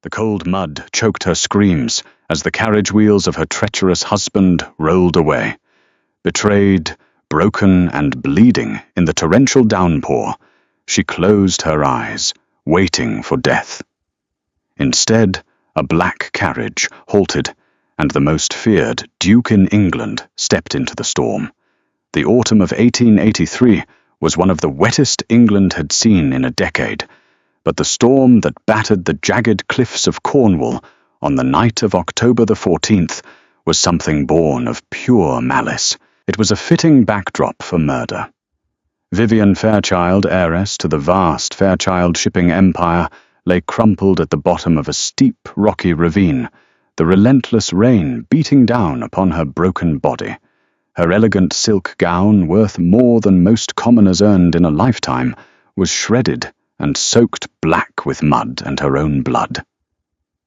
The cold mud choked her screams as the carriage wheels of her treacherous husband rolled away. Betrayed, broken, and bleeding in the torrential downpour, she closed her eyes, waiting for death. Instead, a black carriage halted, and the most feared Duke in England stepped into the storm. The autumn of 1883 was one of the wettest England had seen in a decade, but the storm that battered the jagged cliffs of Cornwall on the night of October the 14th was something born of pure malice. It was a fitting backdrop for murder. Vivian Fairchild, heiress to the vast Fairchild shipping empire, lay crumpled at the bottom of a steep, rocky ravine, the relentless rain beating down upon her broken body. Her elegant silk gown, worth more than most commoners earned in a lifetime, was shredded and soaked black with mud and her own blood.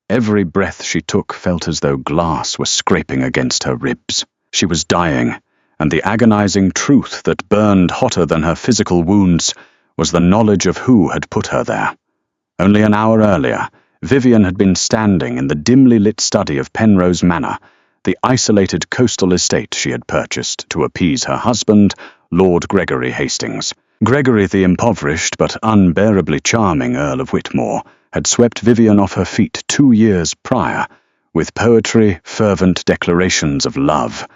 Every breath she took felt as though glass were scraping against her ribs. She was dying, and the agonizing truth that burned hotter than her physical wounds was the knowledge of who had put her there. Only an hour earlier, Vivian had been standing in the dimly lit study of Penrose Manor, the isolated coastal estate she had purchased to appease her husband, Lord Gregory Hastings. Gregory, the impoverished but unbearably charming Earl of Whitmore, had swept Vivian off her feet 2 years prior, with poetry, fervent declarations of love,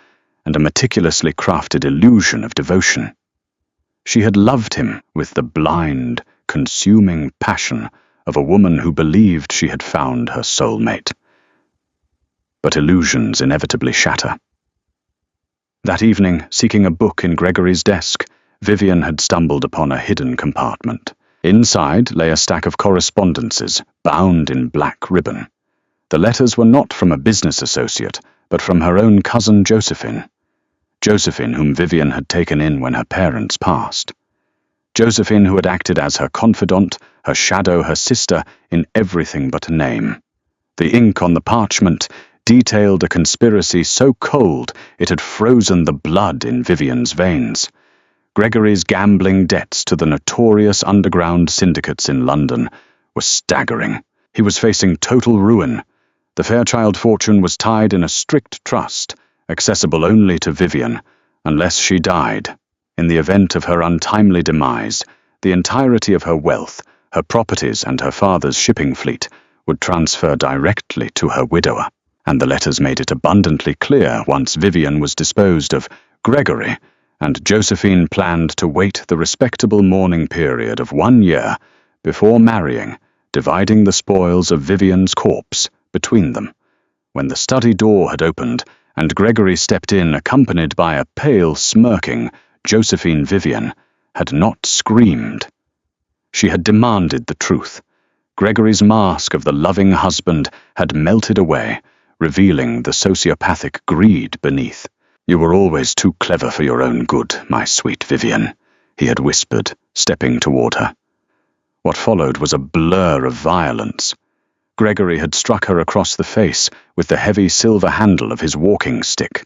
and a meticulously crafted illusion of devotion. She had loved him with the blind, consuming passion of a woman who believed she had found her soulmate. But illusions inevitably shatter. That evening, seeking a book in Gregory's desk, Vivian had stumbled upon a hidden compartment. Inside lay a stack of correspondences, bound in black ribbon. The letters were not from a business associate, but from her own cousin Josephine. Josephine, whom Vivian had taken in when her parents passed. Josephine, who had acted as her confidant, her shadow, her sister, in everything but name. The ink on the parchment detailed a conspiracy so cold it had frozen the blood in Vivian's veins. Gregory's gambling debts to the notorious underground syndicates in London were staggering. He was facing total ruin. The Fairchild fortune was tied in a strict trust, accessible only to Vivian, unless she died. In the event of her untimely demise, the entirety of her wealth, her properties, and her father's shipping fleet would transfer directly to her widower. And the letters made it abundantly clear, once Vivian was disposed of, Gregory and Josephine planned to wait the respectable mourning period of 1 year before marrying, dividing the spoils of Vivian's corpse between them. When the study door had opened, and Gregory stepped in accompanied by a pale, smirking Josephine, Vivian had not screamed. She had demanded the truth. Gregory's mask of the loving husband had melted away, revealing the sociopathic greed beneath. "You were always too clever for your own good, my sweet Vivian," he had whispered, stepping toward her. What followed was a blur of violence. Gregory had struck her across the face with the heavy silver handle of his walking stick.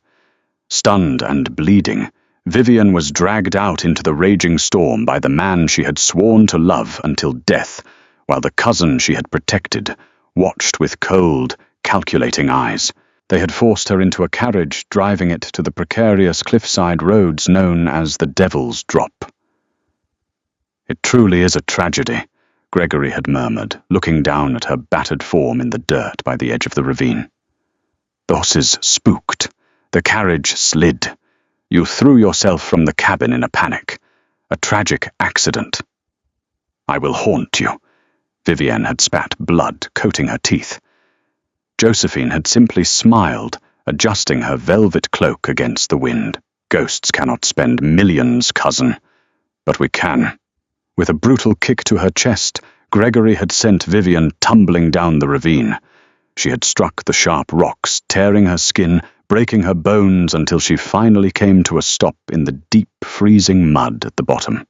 Stunned and bleeding, Vivian was dragged out into the raging storm by the man she had sworn to love until death, while the cousin she had protected watched with cold, calculating eyes. They had forced her into a carriage, driving it to the precarious cliffside roads known as the Devil's Drop. "It truly is a tragedy," Gregory had murmured, looking down at her battered form in the dirt by the edge of the ravine. "The horses spooked. The carriage slid. You threw yourself from the cabin in a panic. A tragic accident." "I will haunt you." Vivian had spat blood, coating her teeth. Josephine had simply smiled, adjusting her velvet cloak against the wind. "Ghosts cannot spend millions, cousin. But we can." With a brutal kick to her chest, Gregory had sent Vivian tumbling down the ravine. She had struck the sharp rocks, tearing her skin, breaking her bones until she finally came to a stop in the deep, freezing mud at the bottom.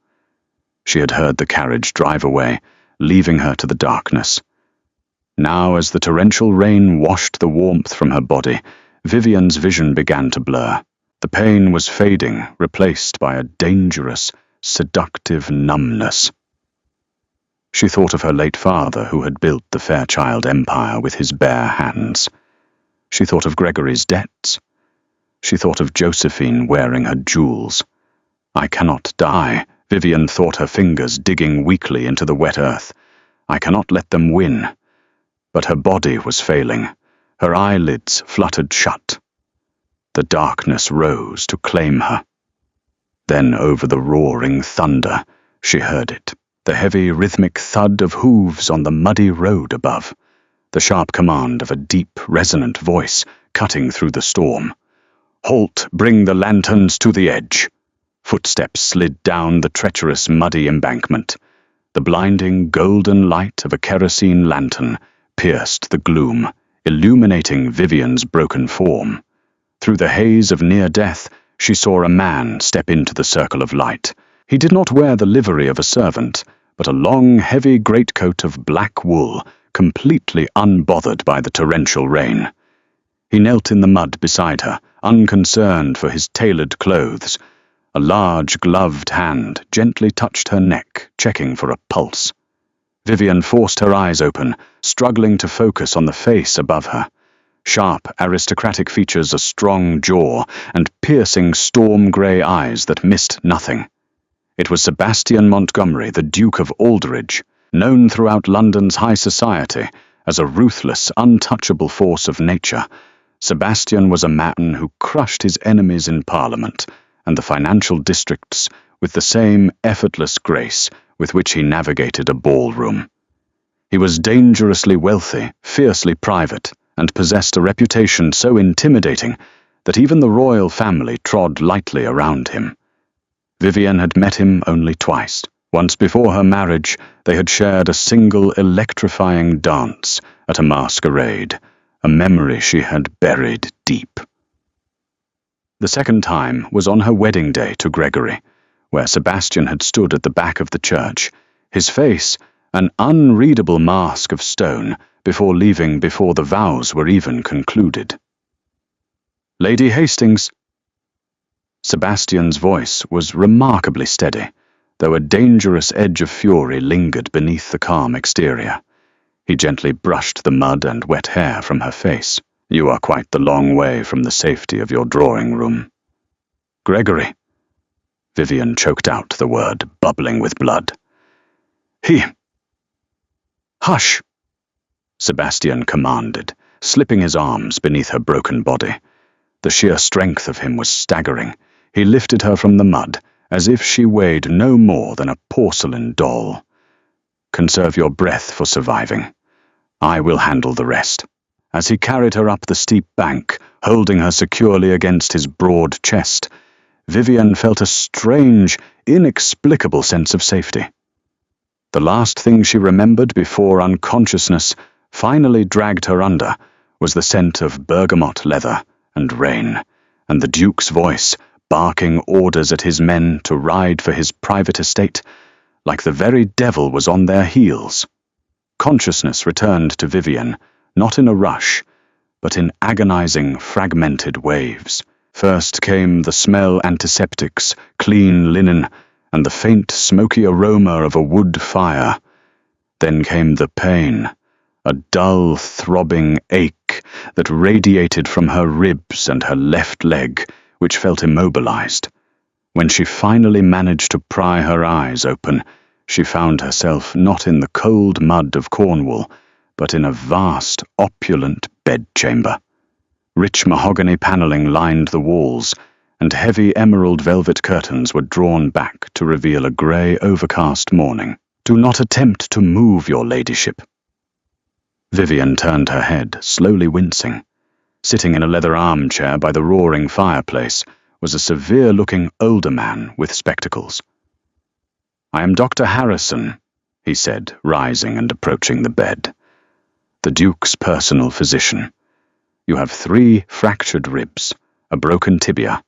She had heard the carriage drive away, leaving her to the darkness. Now, as the torrential rain washed the warmth from her body, Vivian's vision began to blur. The pain was fading, replaced by a dangerous, seductive numbness. She thought of her late father who had built the Fairchild Empire with his bare hands. She thought of Gregory's debts. She thought of Josephine wearing her jewels. I cannot die, Vivian thought, her fingers digging weakly into the wet earth. I cannot let them win. But her body was failing. Her eyelids fluttered shut. The darkness rose to claim her. Then over the roaring thunder, she heard it, the heavy rhythmic thud of hooves on the muddy road above, the sharp command of a deep, resonant voice cutting through the storm. Halt, bring the lanterns to the edge. Footsteps slid down the treacherous, muddy embankment. The blinding, golden light of a kerosene lantern pierced the gloom, illuminating Vivian's broken form. Through the haze of near death, she saw a man step into the circle of light. He did not wear the livery of a servant, but a long, heavy greatcoat of black wool, completely unbothered by the torrential rain. He knelt in the mud beside her, unconcerned for his tailored clothes. A large, gloved hand gently touched her neck, checking for a pulse. Vivian forced her eyes open, struggling to focus on the face above her. Sharp, aristocratic features, a strong jaw, and piercing storm-grey eyes that missed nothing. It was Sebastian Montgomery, the Duke of Aldridge, known throughout London's high society as a ruthless, untouchable force of nature. Sebastian was a man who crushed his enemies in Parliament and the financial districts with the same effortless grace with which he navigated a ballroom. He was dangerously wealthy, fiercely private, and possessed a reputation so intimidating that even the royal family trod lightly around him. Vivian had met him only twice. Once before her marriage, they had shared a single electrifying dance at a masquerade, a memory she had buried deep. The second time was on her wedding day to Gregory, where Sebastian had stood at the back of the church, his face an unreadable mask of stone, before leaving before the vows were even concluded. "Lady Hastings." Sebastian's voice was remarkably steady, though a dangerous edge of fury lingered beneath the calm exterior. He gently brushed the mud and wet hair from her face. "You are quite the long way from the safety of your drawing room." "Gregory." Vivian choked out the word, bubbling with blood. "He—" "Hush!" Sebastian commanded, slipping his arms beneath her broken body. The sheer strength of him was staggering. He lifted her from the mud, as if she weighed no more than a porcelain doll. "Conserve your breath for surviving. I will handle the rest." As he carried her up the steep bank, holding her securely against his broad chest, Vivian felt a strange, inexplicable sense of safety. The last thing she remembered before unconsciousness finally dragged her under was the scent of bergamot leather and rain, and the Duke's voice barking orders at his men to ride for his private estate, like the very devil was on their heels. Consciousness returned to Vivian, not in a rush, but in agonizing, fragmented waves. First came the smell antiseptics, clean linen, and the faint, smoky aroma of a wood fire. Then came the pain, a dull, throbbing ache that radiated from her ribs and her left leg, which felt immobilized. When she finally managed to pry her eyes open, she found herself not in the cold mud of Cornwall, but in a vast, opulent bedchamber. Rich mahogany paneling lined the walls, and heavy emerald velvet curtains were drawn back to reveal a grey, overcast morning. "Do not attempt to move, your ladyship." Vivian turned her head, slowly wincing. Sitting in a leather armchair by the roaring fireplace was a severe-looking older man with spectacles. "I am Dr. Harrison," he said, rising and approaching the bed. "The Duke's personal physician. You have 3 fractured ribs, a broken tibia,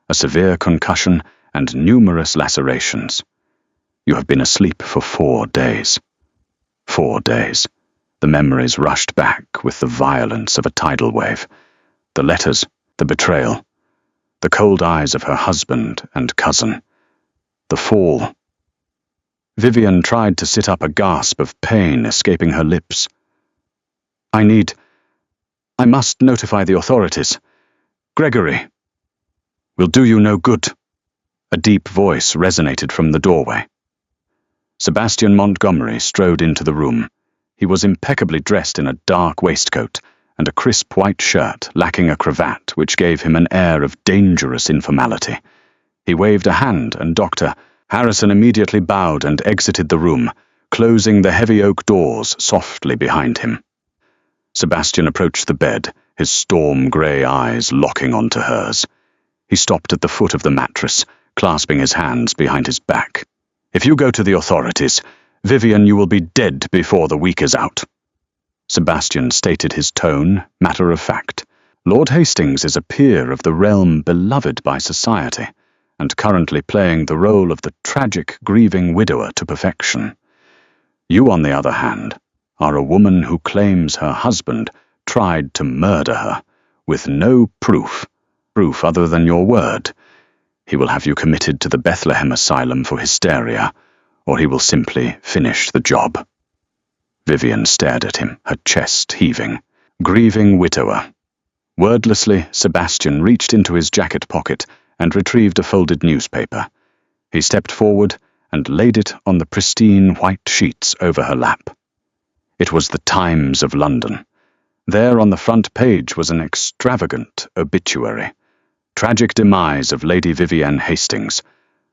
a severe concussion, and numerous lacerations. You have been asleep for 4 days. 4 days." The memories rushed back with the violence of a tidal wave. The letters, the betrayal, the cold eyes of her husband and cousin, the fall. Vivian tried to sit up, a gasp of pain escaping her lips. I must notify the authorities. Gregory. Will do you no good. A deep voice resonated from the doorway. Sebastian Montgomery strode into the room. He was impeccably dressed in a dark waistcoat and a crisp white shirt lacking a cravat, which gave him an air of dangerous informality. He waved a hand, and Dr. Harrison immediately bowed and exited the room, closing the heavy oak doors softly behind him. Sebastian approached the bed, his storm-grey eyes locking onto hers. He stopped at the foot of the mattress, clasping his hands behind his back. If you go to the authorities, Vivian, you will be dead before the week is out. Sebastian stated, his tone matter of fact. Lord Hastings is a peer of the realm beloved by society, and currently playing the role of the tragic, grieving widower to perfection. You, on the other hand, are a woman who claims her husband tried to murder her, with no proof other than your word. He will have you committed to the Bethlehem Asylum for hysteria, or he will simply finish the job. Vivian stared at him, her chest heaving. Grieving widower. Wordlessly, Sebastian reached into his jacket pocket and retrieved a folded newspaper. He stepped forward and laid it on the pristine white sheets over her lap. It was the Times of London. There on the front page was an extravagant obituary. Tragic demise of Lady Vivian Hastings.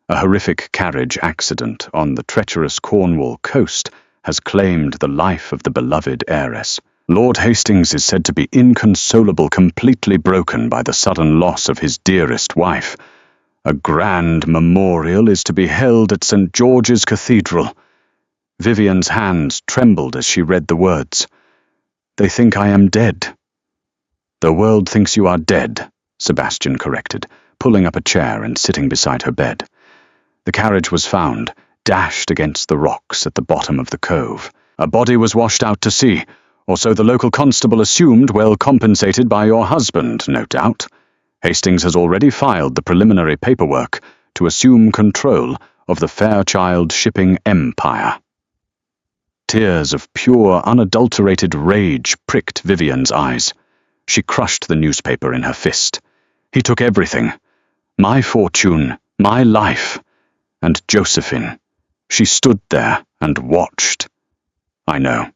A horrific carriage accident on the treacherous Cornwall coast has claimed the life of the beloved heiress. Lord Hastings is said to be inconsolable, completely broken by the sudden loss of his dearest wife. A grand memorial is to be held at St. George's Cathedral. Vivian's hands trembled as she read the words. They think I am dead. The world thinks you are dead, Sebastian corrected, pulling up a chair and sitting beside her bed. The carriage was found, dashed against the rocks at the bottom of the cove. A body was washed out to sea, or so the local constable assumed, well compensated by your husband, no doubt. Hastings has already filed the preliminary paperwork to assume control of the Fairchild shipping empire. Tears of pure, unadulterated rage pricked Vivian's eyes. She crushed the newspaper in her fist. He took everything. My fortune, my life, and Josephine. She stood there and watched. I know.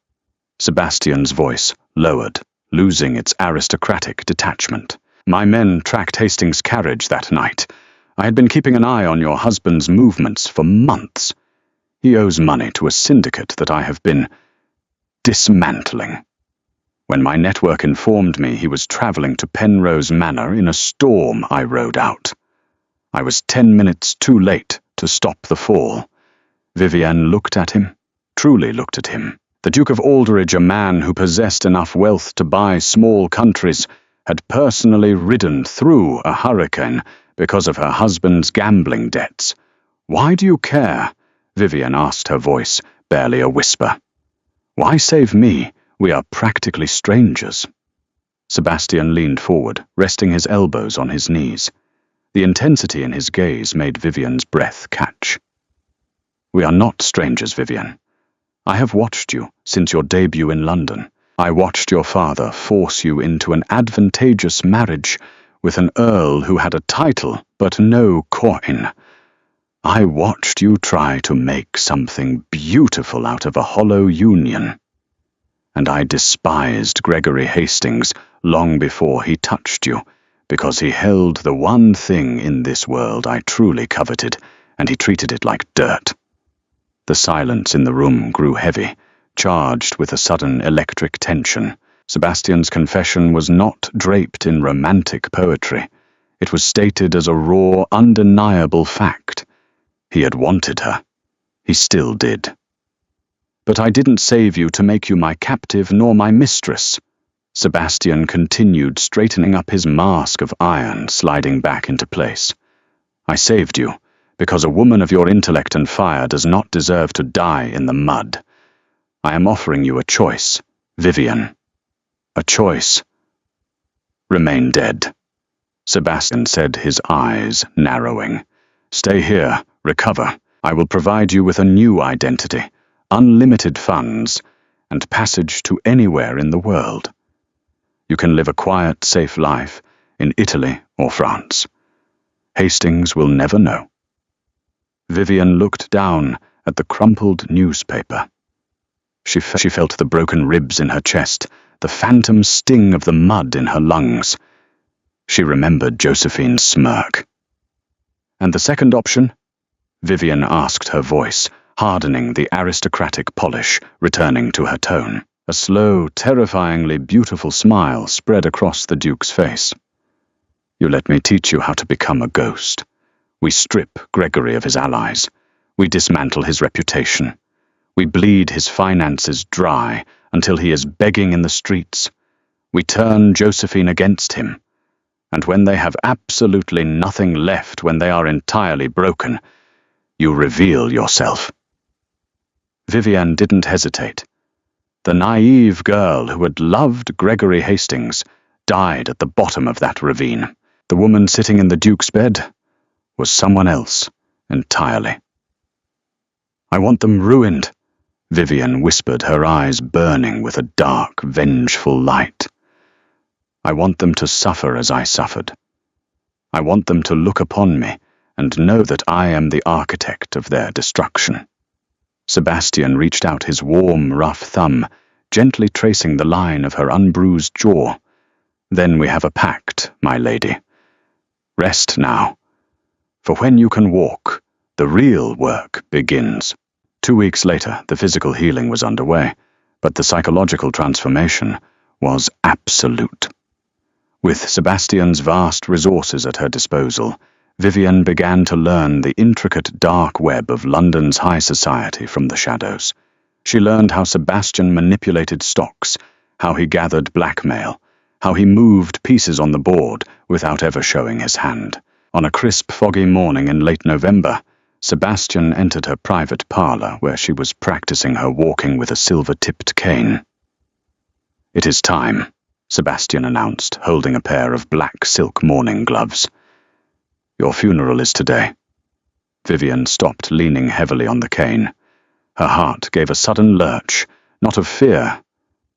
Sebastian's voice lowered, losing its aristocratic detachment. My men tracked Hastings' carriage that night. I had been keeping an eye on your husband's movements for months. He owes money to a syndicate that I have been dismantling. When my network informed me he was traveling to Penrose Manor in a storm, I rode out. I was 10 minutes too late to stop the fall. Vivian looked at him, truly looked at him. The Duke of Aldridge, a man who possessed enough wealth to buy small countries, had personally ridden through a hurricane because of her husband's gambling debts. Why do you care? Vivian asked, her voice barely a whisper. Why save me? We are practically strangers. Sebastian leaned forward, resting his elbows on his knees. The intensity in his gaze made Vivian's breath catch. We are not strangers, Vivian. I have watched you since your debut in London. I watched your father force you into an advantageous marriage with an earl who had a title but no coin. I watched you try to make something beautiful out of a hollow union. And I despised Gregory Hastings long before he touched you, because he held the one thing in this world I truly coveted, and he treated it like dirt. The silence in the room grew heavy, charged with a sudden electric tension. Sebastian's confession was not draped in romantic poetry. It was stated as a raw, undeniable fact. He had wanted her. He still did. But I didn't save you to make you my captive nor my mistress. Sebastian continued, straightening up his mask of iron, sliding back into place. I saved you because a woman of your intellect and fire does not deserve to die in the mud. I am offering you a choice, Vivian. A choice. Remain dead. Sebastian said, his eyes narrowing. Stay here, recover, I will provide you with a new identity, unlimited funds, and passage to anywhere in the world. You can live a quiet, safe life in Italy or France. Hastings will never know. Vivian looked down at the crumpled newspaper. She felt the broken ribs in her chest, the phantom sting of the mud in her lungs. She remembered Josephine's smirk. And the second option? Vivian asked, her voice hardening, the aristocratic polish returning to her tone. A slow, terrifyingly beautiful smile spread across the Duke's face. You let me teach you how to become a ghost. We strip Gregory of his allies. We dismantle his reputation. We bleed his finances dry until he is begging in the streets. We turn Josephine against him. And when they have absolutely nothing left, when they are entirely broken, you reveal yourself. Vivian didn't hesitate. The naive girl who had loved Gregory Hastings died at the bottom of that ravine. The woman sitting in the Duke's bed was someone else entirely. I want them ruined, Vivian whispered, her eyes burning with a dark, vengeful light. I want them to suffer as I suffered. I want them to look upon me and know that I am the architect of their destruction. Sebastian reached out his warm, rough thumb, gently tracing the line of her unbruised jaw. Then we have a pact, my lady. Rest now, for when you can walk, the real work begins. 2 weeks later, the physical healing was underway, but the psychological transformation was absolute. With Sebastian's vast resources at her disposal, Vivian began to learn the intricate dark web of London's high society from the shadows. She learned how Sebastian manipulated stocks, how he gathered blackmail, how he moved pieces on the board without ever showing his hand. On a crisp, foggy morning in late November, Sebastian entered her private parlor where she was practicing her walking with a silver-tipped cane. It is time, Sebastian announced, holding a pair of black silk mourning gloves. Your funeral is today. Vivian stopped, leaning heavily on the cane. Her heart gave a sudden lurch, not of fear,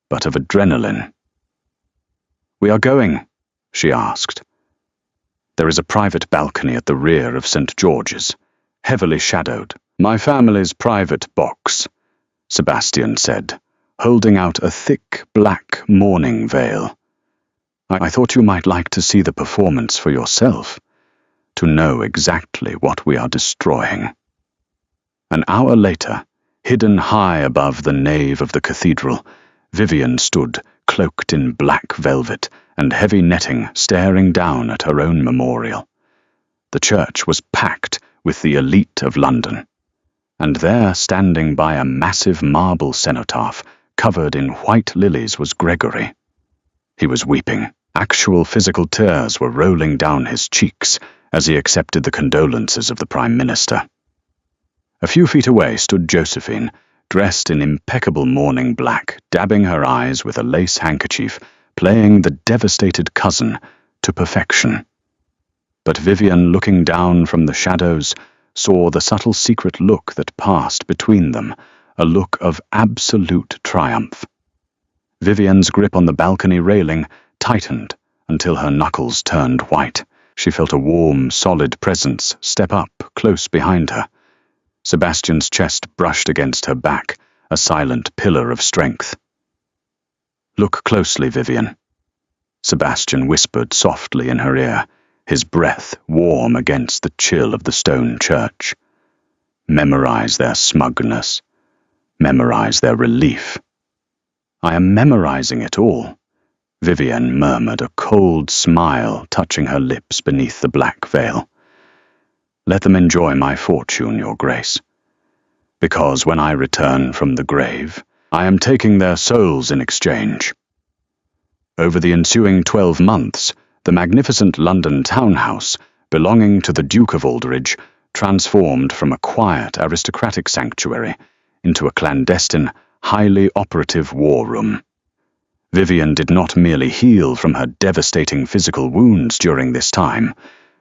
but of adrenaline. We are going, she asked. There is a private balcony at the rear of St. George's, heavily shadowed. My family's private box, Sebastian said, holding out a thick black mourning veil. I thought you might like to see the performance for yourself, to know exactly what we are destroying. An hour later, hidden high above the nave of the cathedral, Vivian stood, cloaked in black velvet and heavy netting, staring down at her own memorial. The church was packed with the elite of London, and there, standing by a massive marble cenotaph covered in white lilies, was Gregory. He was weeping. Actual physical tears were rolling down his cheeks as he accepted the condolences of the Prime Minister. A few feet away stood Josephine, dressed in impeccable mourning black, dabbing her eyes with a lace handkerchief, playing the devastated cousin to perfection. But Vivian, looking down from the shadows, saw the subtle secret look that passed between them, a look of absolute triumph. Vivian's grip on the balcony railing tightened until her knuckles turned white. She felt a warm, solid presence step up close behind her. Sebastian's chest brushed against her back, a silent pillar of strength. Look closely, Vivian, Sebastian whispered softly in her ear, his breath warm against the chill of the stone church. Memorize their smugness. Memorize their relief. I am memorizing it all, Vivian murmured, a cold smile touching her lips beneath the black veil. Let them enjoy my fortune, Your Grace. Because when I return from the grave, I am taking their souls in exchange. Over the ensuing 12 months, the magnificent London townhouse, belonging to the Duke of Aldridge, transformed from a quiet, aristocratic sanctuary into a clandestine, highly operative war room. Vivian did not merely heal from her devastating physical wounds during this time.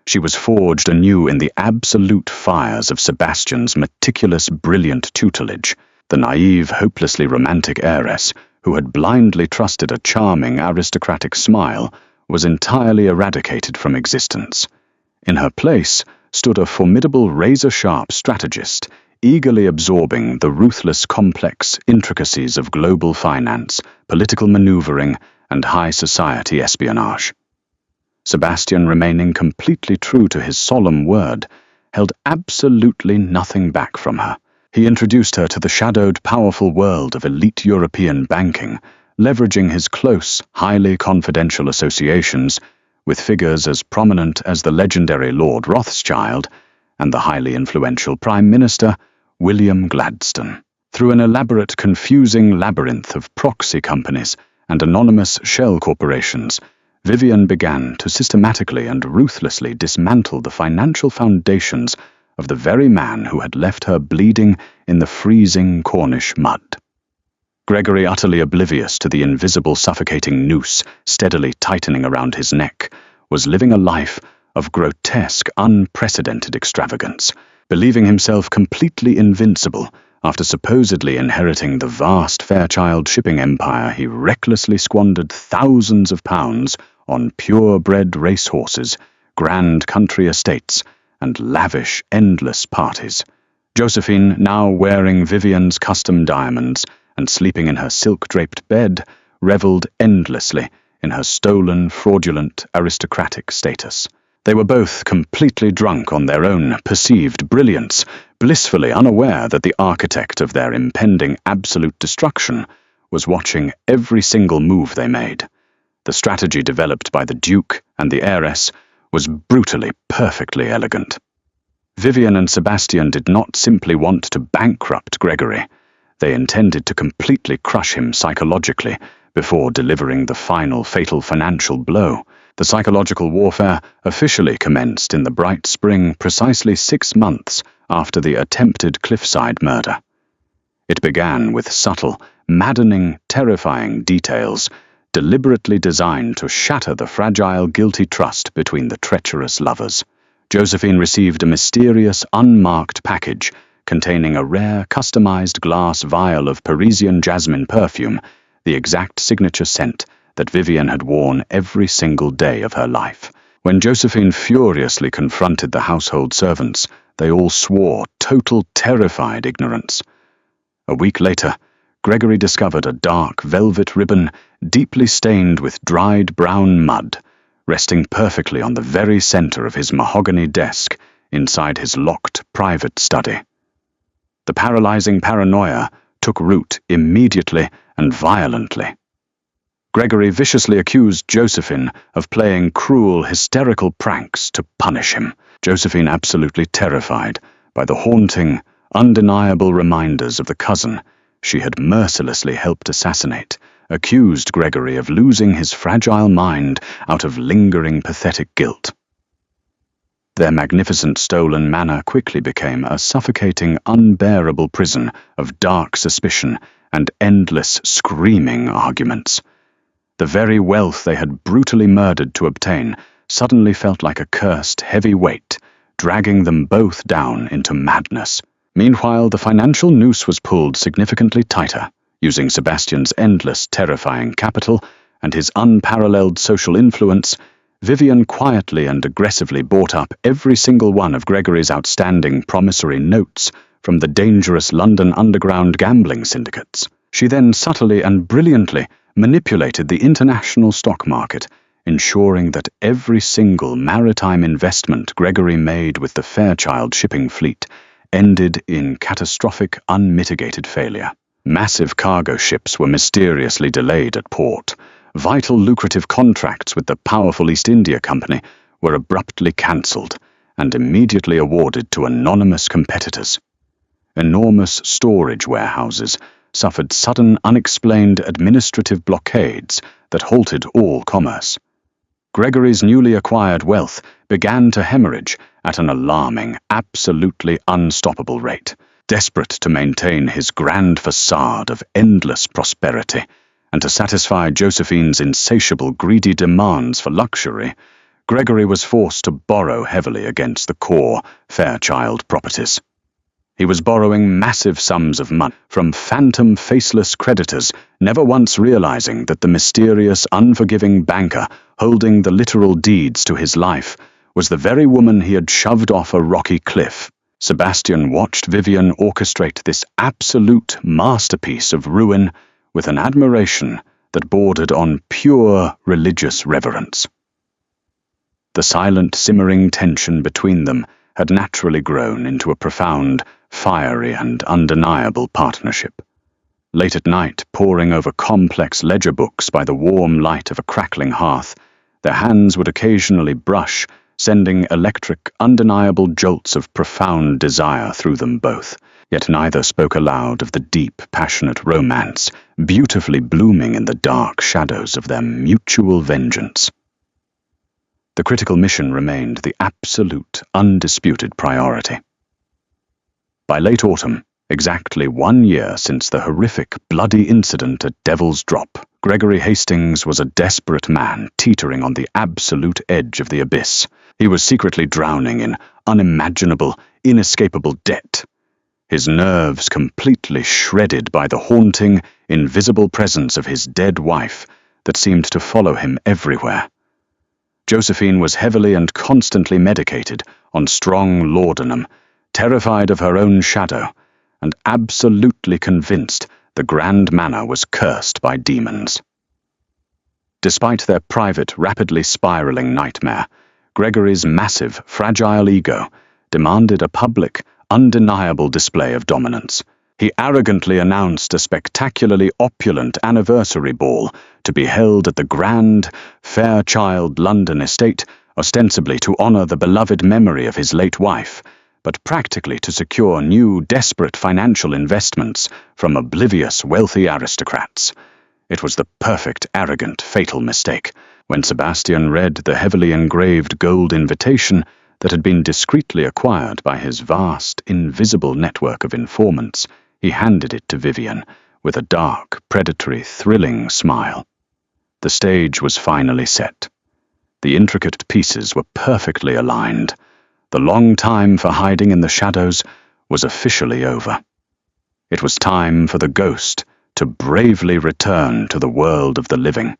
She was forged anew in the absolute fires of Sebastian's meticulous, brilliant tutelage. The naive, hopelessly romantic heiress, who had blindly trusted a charming, aristocratic smile, was entirely eradicated from existence. In her place stood a formidable, razor-sharp strategist, eagerly absorbing the ruthless, complex intricacies of global finance, political maneuvering, and high society espionage. Sebastian, remaining completely true to his solemn word, held absolutely nothing back from her. He introduced her to the shadowed, powerful world of elite European banking, leveraging his close, highly confidential associations with figures as prominent as the legendary Lord Rothschild and the highly influential Prime Minister William Gladstone. Through an elaborate, confusing labyrinth of proxy companies and anonymous shell corporations, Vivian began to systematically and ruthlessly dismantle the financial foundations of the very man who had left her bleeding in the freezing Cornish mud. Gregory, utterly oblivious to the invisible, suffocating noose steadily tightening around his neck, was living a life of grotesque, unprecedented extravagance, believing himself completely invincible. After supposedly inheriting the vast Fairchild shipping empire, he recklessly squandered thousands of pounds on purebred racehorses, grand country estates, and lavish, endless parties. Josephine, now wearing Vivian's custom diamonds and sleeping in her silk-draped bed, reveled endlessly in her stolen, fraudulent, aristocratic status. They were both completely drunk on their own perceived brilliance, blissfully unaware that the architect of their impending absolute destruction was watching every single move they made. The strategy developed by the Duke and the heiress was brutally, perfectly elegant. Vivian and Sebastian did not simply want to bankrupt Gregory. They intended to completely crush him psychologically before delivering the final fatal financial blow. The psychological warfare officially commenced in the bright spring, precisely 6 months after the attempted cliffside murder. It began with subtle, maddening, terrifying details, deliberately designed to shatter the fragile, guilty trust between the treacherous lovers. Josephine received a mysterious, unmarked package containing a rare, customized glass vial of Parisian jasmine perfume, the exact signature scent that Vivian had worn every single day of her life. When Josephine furiously confronted the household servants, they all swore total, terrified ignorance. A week later, Gregory discovered a dark velvet ribbon deeply stained with dried brown mud, resting perfectly on the very center of his mahogany desk inside his locked private study. The paralyzing paranoia took root immediately and violently. Gregory viciously accused Josephine of playing cruel, hysterical pranks to punish him. Josephine, absolutely terrified by the haunting, undeniable reminders of the cousin she had mercilessly helped assassinate, accused Gregory of losing his fragile mind out of lingering, pathetic guilt. Their magnificent stolen manor quickly became a suffocating, unbearable prison of dark suspicion and endless, screaming arguments. The very wealth they had brutally murdered to obtain suddenly felt like a cursed, heavy weight, dragging them both down into madness. Meanwhile, the financial noose was pulled significantly tighter. Using Sebastian's endless, terrifying capital and his unparalleled social influence, Vivian quietly and aggressively bought up every single one of Gregory's outstanding promissory notes from the dangerous London underground gambling syndicates. She then subtly and brilliantly manipulated the international stock market, ensuring that every single maritime investment Gregory made with the Fairchild shipping fleet ended in catastrophic, unmitigated failure. Massive cargo ships were mysteriously delayed at port. Vital, lucrative contracts with the powerful East India Company were abruptly cancelled and immediately awarded to anonymous competitors. Enormous storage warehouses suffered sudden, unexplained administrative blockades that halted all commerce. Gregory's newly acquired wealth began to hemorrhage at an alarming, absolutely unstoppable rate. Desperate to maintain his grand facade of endless prosperity and to satisfy Josephine's insatiable, greedy demands for luxury, Gregory was forced to borrow heavily against the core Fairchild properties. He was borrowing massive sums of money from phantom faceless creditors, never once realizing that the mysterious, unforgiving banker holding the literal deeds to his life was the very woman he had shoved off a rocky cliff. Sebastian watched Vivian orchestrate this absolute masterpiece of ruin with an admiration that bordered on pure religious reverence. The silent, simmering tension between them had naturally grown into a profound, fiery and undeniable partnership. Late at night, poring over complex ledger books by the warm light of a crackling hearth, their hands would occasionally brush, sending electric, undeniable jolts of profound desire through them both. Yet neither spoke aloud of the deep, passionate romance, beautifully blooming in the dark shadows of their mutual vengeance. The critical mission remained the absolute, undisputed priority. By late autumn, exactly 1 year since the horrific, bloody incident at Devil's Drop, Gregory Hastings was a desperate man teetering on the absolute edge of the abyss. He was secretly drowning in unimaginable, inescapable debt. His nerves completely shredded by the haunting, invisible presence of his dead wife that seemed to follow him everywhere. Josephine was heavily and constantly medicated on strong laudanum, terrified of her own shadow, and absolutely convinced the Grand Manor was cursed by demons. Despite their private, rapidly spiraling nightmare, Gregory's massive, fragile ego demanded a public, undeniable display of dominance. He arrogantly announced a spectacularly opulent anniversary ball to be held at the grand Fairchild London estate, ostensibly to honor the beloved memory of his late wife, but practically to secure new, desperate financial investments from oblivious, wealthy aristocrats. It was the perfect, arrogant, fatal mistake. When Sebastian read the heavily engraved gold invitation that had been discreetly acquired by his vast, invisible network of informants, he handed it to Vivian with a dark, predatory, thrilling smile. The stage was finally set. The intricate pieces were perfectly aligned. The long time for hiding in the shadows was officially over. It was time for the ghost to bravely return to the world of the living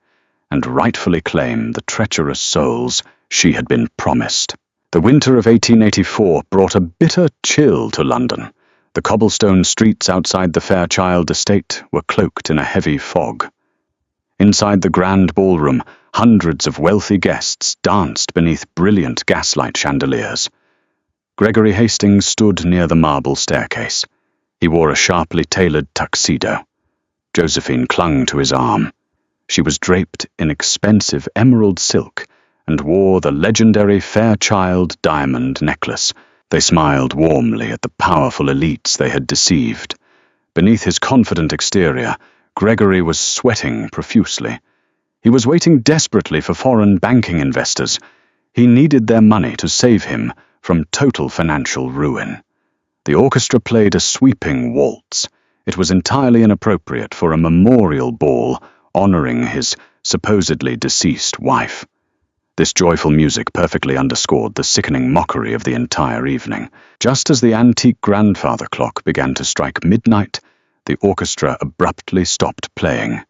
and rightfully claim the treacherous souls she had been promised. The winter of 1884 brought a bitter chill to London. The cobblestone streets outside the Fairchild estate were cloaked in a heavy fog. Inside the grand ballroom, hundreds of wealthy guests danced beneath brilliant gaslight chandeliers. Gregory Hastings stood near the marble staircase. He wore a sharply tailored tuxedo. Josephine clung to his arm. She was draped in expensive emerald silk and wore the legendary Fairchild diamond necklace. They smiled warmly at the powerful elites they had deceived. Beneath his confident exterior, Gregory was sweating profusely. He was waiting desperately for foreign banking investors. He needed their money to save him from total financial ruin. The orchestra played a sweeping waltz. It was entirely inappropriate for a memorial ball honoring his supposedly deceased wife. This joyful music perfectly underscored the sickening mockery of the entire evening. Just as the antique grandfather clock began to strike midnight, the orchestra abruptly stopped playing.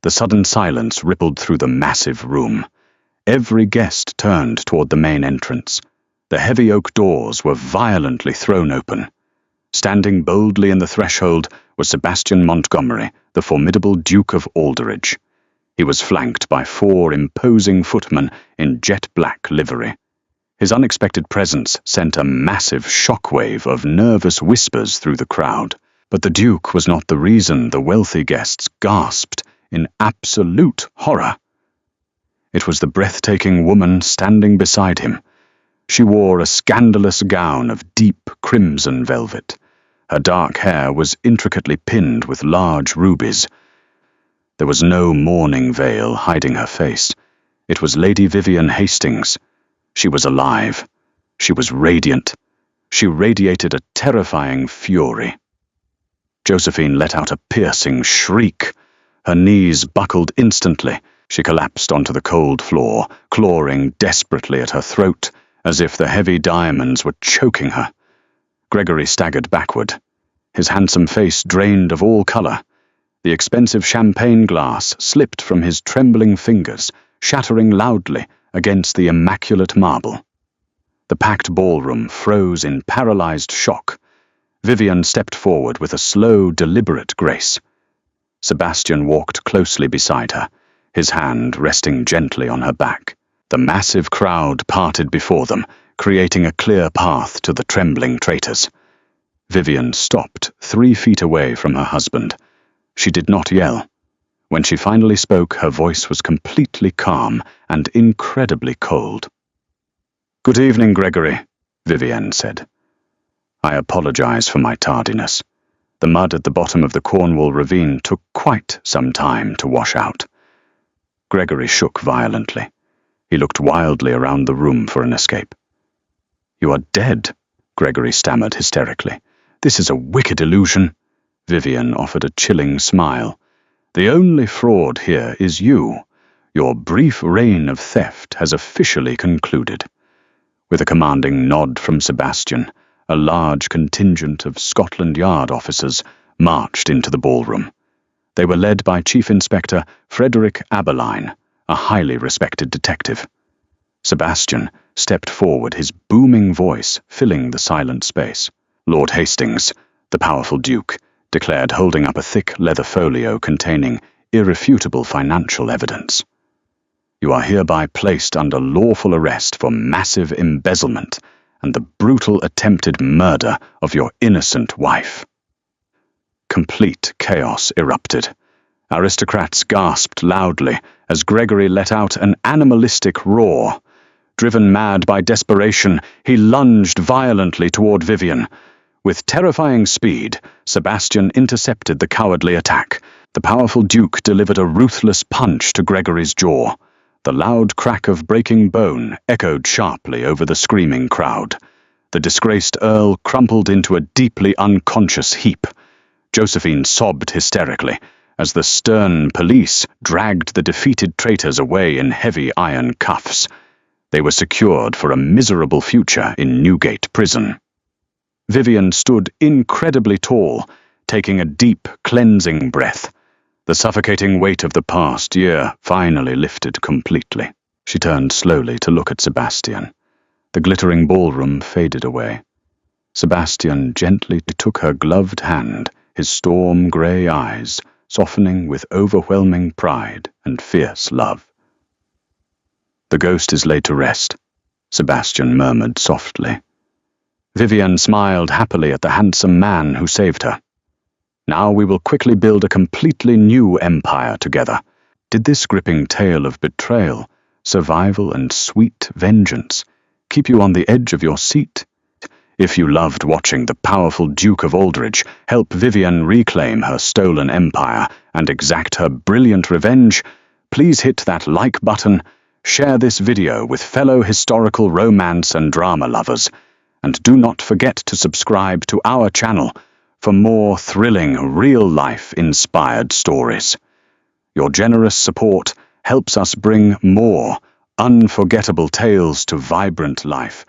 The sudden silence rippled through the massive room. Every guest turned toward the main entrance. The heavy oak doors were violently thrown open. Standing boldly in the threshold was Sebastian Montgomery, the formidable Duke of Aldridge. He was flanked by 4 imposing footmen in jet-black livery. His unexpected presence sent a massive shockwave of nervous whispers through the crowd. But the Duke was not the reason the wealthy guests gasped in absolute horror. It was the breathtaking woman standing beside him. She wore a scandalous gown of deep crimson velvet. Her dark hair was intricately pinned with large rubies. There was no mourning veil hiding her face. It was Lady Vivian Hastings. She was alive. She was radiant. She radiated a terrifying fury. Josephine let out a piercing shriek. Her knees buckled instantly. She collapsed onto the cold floor, clawing desperately at her throat, as if the heavy diamonds were choking her. Gregory staggered backward, his handsome face drained of all color. The expensive champagne glass slipped from his trembling fingers, shattering loudly against the immaculate marble. The packed ballroom froze in paralyzed shock. Vivian stepped forward with a slow, deliberate grace. Sebastian walked closely beside her, his hand resting gently on her back. The massive crowd parted before them, creating a clear path to the trembling traitors. Vivian stopped 3 feet away from her husband. She did not yell. When she finally spoke, her voice was completely calm and incredibly cold. "Good evening, Gregory," Vivian said. "I apologize for my tardiness. The mud at the bottom of the Cornwall ravine took quite some time to wash out." Gregory shook violently. He looked wildly around the room for an escape. "You are dead," Gregory stammered hysterically. "This is a wicked illusion." Vivian offered a chilling smile. "The only fraud here is you. Your brief reign of theft has officially concluded." With a commanding nod from Sebastian, a large contingent of Scotland Yard officers marched into the ballroom. They were led by Chief Inspector Frederick Aberline, a highly respected detective. Sebastian stepped forward, his booming voice filling the silent space. "Lord Hastings, the powerful Duke," declared, holding up a thick leather folio containing irrefutable financial evidence. "You are hereby placed under lawful arrest for massive embezzlement and the brutal attempted murder of your innocent wife." Complete chaos erupted. Aristocrats gasped loudly as Gregory let out an animalistic roar. Driven mad by desperation, he lunged violently toward Vivian. With terrifying speed, Sebastian intercepted the cowardly attack. The powerful Duke delivered a ruthless punch to Gregory's jaw. The loud crack of breaking bone echoed sharply over the screaming crowd. The disgraced Earl crumpled into a deeply unconscious heap. Josephine sobbed hysterically as the stern police dragged the defeated traitors away in heavy iron cuffs. They were secured for a miserable future in Newgate Prison. Vivian stood incredibly tall, taking a deep, cleansing breath. The suffocating weight of the past year finally lifted completely. She turned slowly to look at Sebastian. The glittering ballroom faded away. Sebastian gently took her gloved hand, his storm-grey eyes softening with overwhelming pride and fierce love. "The ghost is laid to rest," Sebastian murmured softly. Vivian smiled happily at the handsome man who saved her. "Now we will quickly build a completely new empire together." Did this gripping tale of betrayal, survival, and sweet vengeance keep you on the edge of your seat? If you loved watching the powerful Duke of Aldridge help Vivian reclaim her stolen empire and exact her brilliant revenge, please hit that like button, share this video with fellow historical romance and drama lovers, and do not forget to subscribe to our channel for more thrilling, real-life inspired stories. Your generous support helps us bring more unforgettable tales to vibrant life